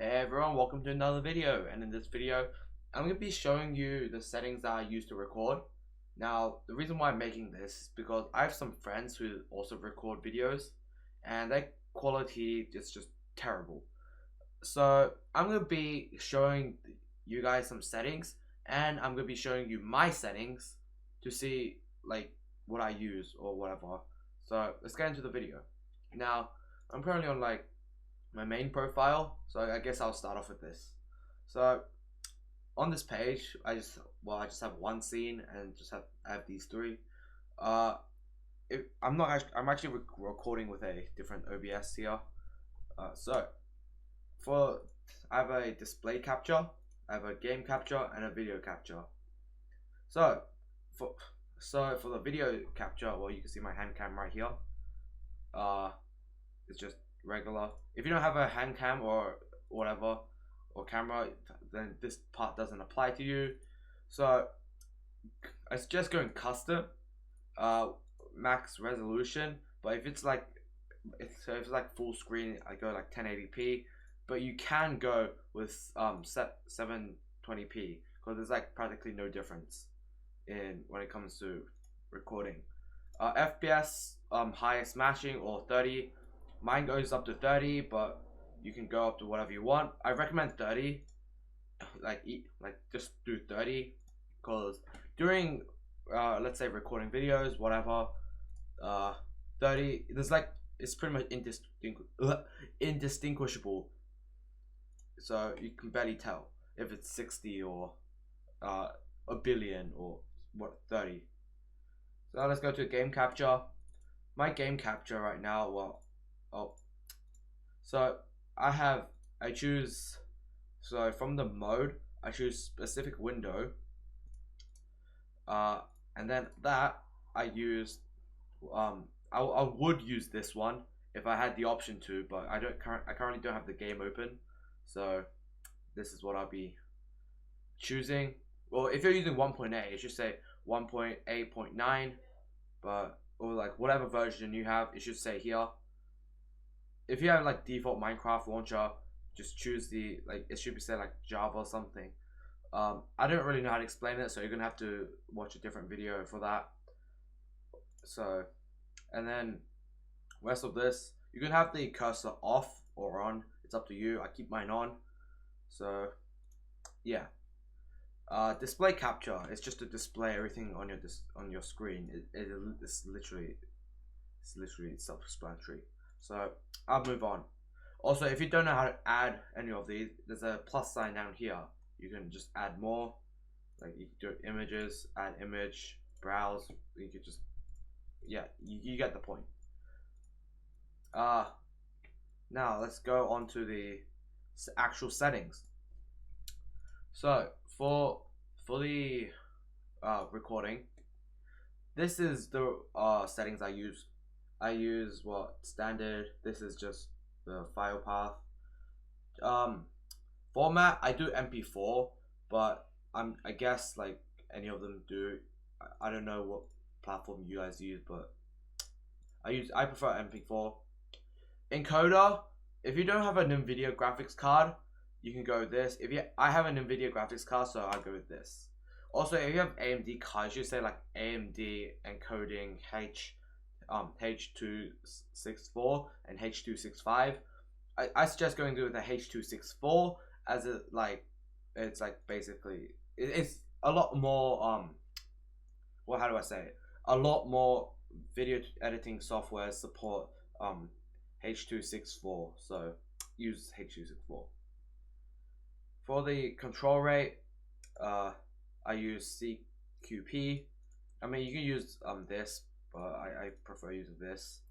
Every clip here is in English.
Hey everyone, welcome to another video, and in this video I'm going to be showing you the settings that I use to record. Now the reason why I'm making this is because I have some friends who also record videos and their quality is just terrible. So I'm going to be showing you guys some settings, and I'm going to be showing you my settings to see like what I use or whatever. So let's get into the video. Now I'm currently on like my main profile, so I guess I'll start off with this. So on this page I just have one scene and I have these three. I'm actually recording with a different OBS here. So I have a display capture, I have a game capture, and a video capture. So for the video capture, well, you can see my hand cam right here. It's just regular. If you don't have a hand cam or whatever or camera, then this part doesn't apply to you. So I suggest going custom, max resolution. But if it's like full screen, I go like 1080p. But you can go with 720p because there's like practically no difference in when it comes to recording. FPS, highest matching or 30. Mine goes up to 30, but you can go up to whatever you want. I recommend 30. Like just do 30, because during let's say recording videos, whatever, 30, there's like, it's pretty much indistinguishable. So you can barely tell if it's 60 or a billion or what 30. So let's go to game capture. My game capture right now, well, so I choose, so from the mode I choose specific window, and then that I use, I would use this one if I had the option to, but I currently don't have the game open, so this is what I'll be choosing. Well, if you're using 1.8, it should say 1.8.9, but or like whatever version you have, it should say here. If you have like default Minecraft launcher, just choose the, like, it should be said like Java or something. I don't really know how to explain it, so you're gonna have to watch a different video for that. So, and then rest of this, you can have the cursor off or on, it's up to you. I keep mine on. So yeah. Display capture, it's just to display everything on your screen. It's literally self-explanatory. So I'll move on. Also, if you don't know how to add any of these, there's a plus sign down here. You can just add more. Like you can do images, add image, browse. You could just, yeah, you get the point. Now let's go on to the actual settings. So for the recording, this is the settings I use. I use what standard. This is just the file path. Format, I do MP4, but I guess like any of them do. I don't know what platform you guys use, but I prefer MP4. Encoder, if you don't have an NVIDIA graphics card, you can go with this. I have an NVIDIA graphics card, so I go with this. Also, if you have AMD cards, you say like AMD encoding H.264 and H.265. I suggest going with the H.264, as it's like basically it's a lot more well, how do I say it? A lot more video editing software support H.264, so use H.264. For the control rate, I use CQP. I mean, you can use this, but I prefer using this.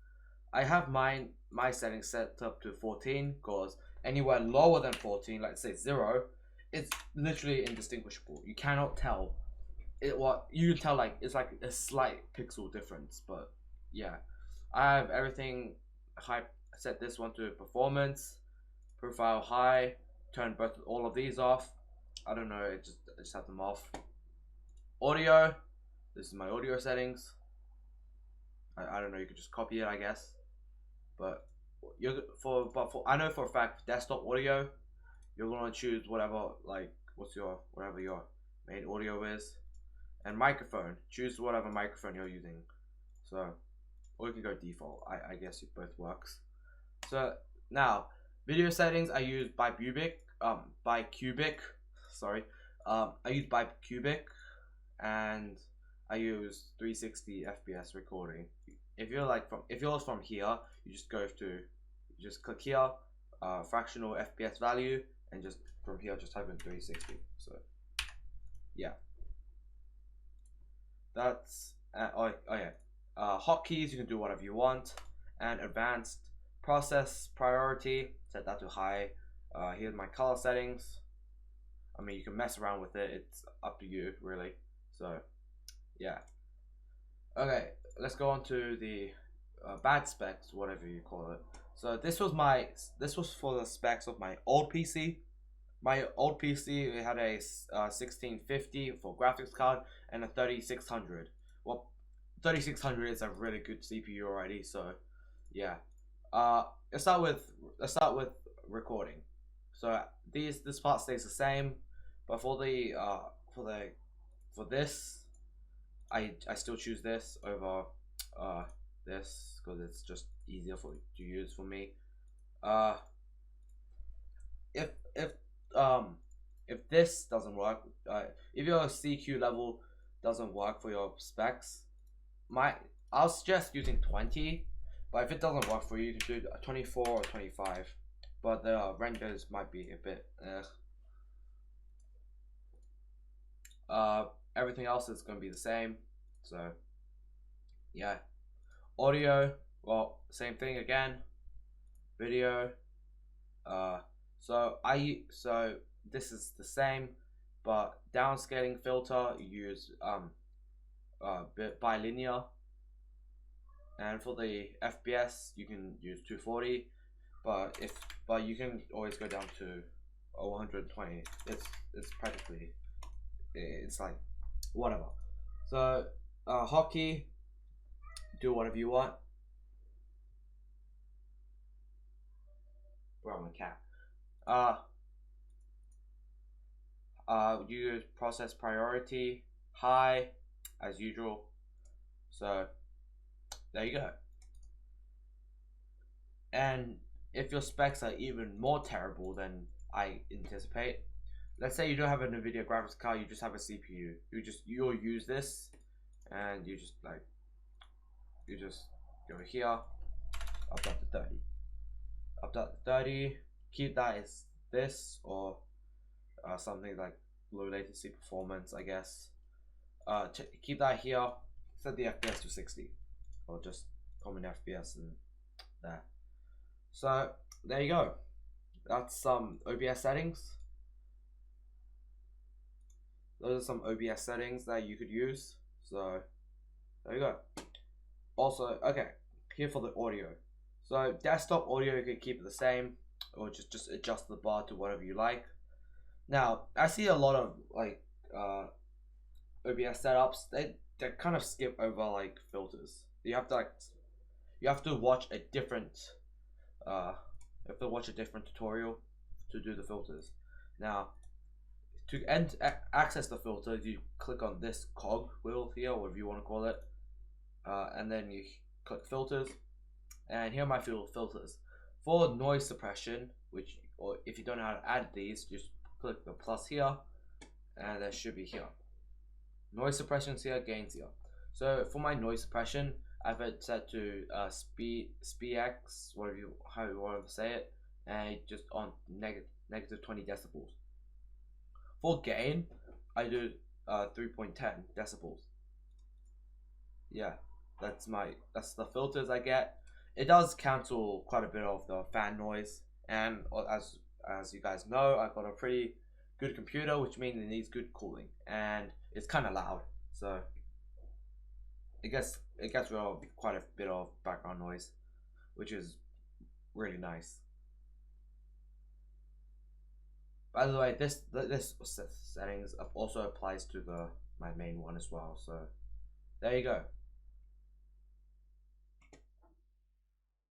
I have my settings set up to 14, because anywhere lower than 14, like say 0, it's literally indistinguishable. You cannot tell it. What you can tell, like, it's like a slight pixel difference, but yeah. I have everything high. Set this one to performance, profile high, turn all of these off. I don't know, I just have them off. Audio, this is my audio settings. I don't know, you could just copy it, I guess. But I know for a fact desktop audio, you're gonna choose whatever, like whatever your main audio is, and microphone. Choose whatever microphone you're using. So, or you can go default. I guess it both works. So now, video settings I use bicubic. Sorry, I use bicubic, and I use 360 FPS recording. If you're from here, you just click here, fractional FPS value, and just from here just type in 360. So yeah, that's hotkeys, you can do whatever you want, and advanced process priority, set that to high. Here's my color settings. I mean, you can mess around with it, it's up to you really. So yeah, okay, let's go on to the bad specs, whatever you call it. So this was for the specs of my old PC. My old PC, it had a 1650 for graphics card and a 3600. Well, 3600 is a really good CPU already, so yeah. Let's start with recording. So this part stays the same, but for this, I still choose this over this because it's just easier to use for me. If this doesn't work, if your CQ level doesn't work for your specs, I'll suggest using 20. But if it doesn't work for you, you can do 24 or 25. But the renders might be a bit. Everything else is going to be the same. So yeah, audio, well, same thing again. Video. So this is the same, but downscaling filter you use bilinear, and for the FPS you can use 240, but you can always go down to 120. It's practically, it's like whatever. So hotkey, do whatever you want. Where am I, cat? Use process priority high as usual. So there you go. And if your specs are even more terrible than I anticipate, let's say you don't have a NVIDIA graphics card, you just have a CPU. You'll use this, and you just go here, up that to 30. Up that to 30. Keep that as this, or something like low latency performance, I guess. Keep that here. Set the FPS to 60, or just common FPS and there. So there you go. That's some OBS settings. Those are some OBS settings that you could use. So there you go. Also, okay, here for the audio. So desktop audio, you can keep it the same, or just adjust the bar to whatever you like. Now, I see a lot of like OBS setups. They kind of skip over like filters. You have to watch a different tutorial to do the filters. Now, to access the filters, you click on this cog wheel here, or whatever you want to call it, and then you click filters. And here are my filters for noise suppression. Or if you don't know how to add these, just click the plus here, and that should be here. Noise suppression's here, gains here. So for my noise suppression, I've it set to SPX, how you want to say it, and just on negative 20 decibels. For gain, I do 3.10 decibels. Yeah, that's the filters I get. It does cancel quite a bit of the fan noise, and as you guys know, I've got a pretty good computer, which means it needs good cooling, and it's kind of loud, so it gets rid of quite a bit of background noise, which is really nice. By the way, this settings also applies to my main one as well, so there you go.